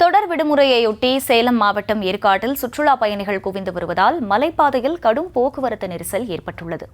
தொடர் விடுமுறையொட்டி சேலம் மாவட்டம் ஏற்காட்டில் சுற்றுலா பயணிகள் குவிந்து வருவதால் மலைப்பாதையில் கடும் போக்குவரத்து நெரிசல் ஏற்பட்டுள்ளது.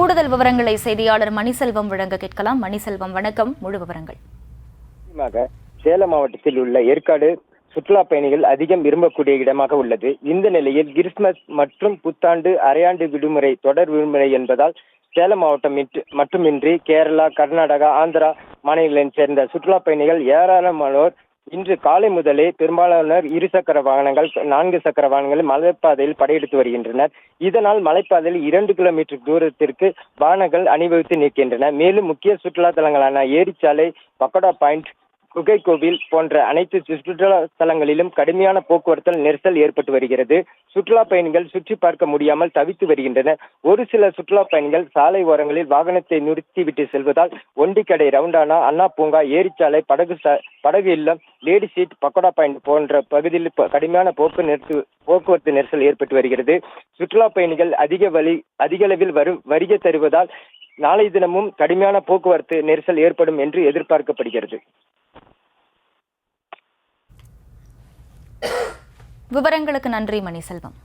கூடுதல் விவரங்களை செய்தியாளர் மணிசெல்வம் வழங்க கேட்கலாம். மணிசெல்வம், வணக்கம். முழு விவரங்கள். சேலம் மாவட்டத்தில் உள்ள ஏற்காடு சுற்றுலா பயணிகள் அதிகம் விரும்பக்கூடிய இடமாக உள்ளது. இந்த நிலையில் கிறிஸ்துமஸ் மற்றும் புத்தாண்டு அரையாண்டு விடுமுறை தொடர் விடுமுறை என்பதால் சேலம் மாவட்டம் மட்டுமின்றி கேரளா, கர்நாடகா, ஆந்திரா மாநிலங்களைச் சேர்ந்த சுற்றுலா பயணிகள் ஏராளமானோர் இன்று காலை முதலே பெரும்பாலானோர் இருசக்கர வாகனங்கள், 4 சக்கர வாகனங்கள் மலைப்பாதையில் படையெடுத்து வருகின்றனர். இதனால் மலைப்பாதையில் 2 கிலோமீட்டர் தூரத்திற்கு வாகனங்கள் அணிவகுத்து நிற்கின்றன. மேலும் முக்கிய சுற்றுலா தலங்களான ஏரிச்சாலை, பக்கோடா பாயிண்ட், குகை கோவில் போன்ற அனைத்து சுற்றுலா தலங்களிலும் கடுமையான போக்குவரத்து நெரிசல் ஏற்பட்டு வருகிறது. சுற்றுலா பயணிகள் சுற்றி பார்க்க முடியாமல் தவித்து வருகின்றனர். ஒரு சில சுற்றுலா பயணிகள் சாலை ஓரங்களில் வாகனத்தை நிறுத்திவிட்டு செல்வதால் ஒண்டிக்கடை, ரவுண்டானா, அண்ணா பூங்கா, ஏரிச்சாலை, படகு இல்லம், லேடி சீட், பக்கோடா பாயிண்ட் போன்ற பகுதியில் கடுமையான போக்குவரத்து நெரிசல் ஏற்பட்டு வருகிறது. சுற்றுலா பயணிகள் அதிக அளவில் வருகை தருவதால் நாளை தினமும் கடுமையான போக்குவரத்து நெரிசல் ஏற்படும் என்று எதிர்பார்க்கப்படுகிறது. விவரங்களுக்கு நன்றி மணிசெல்வம்.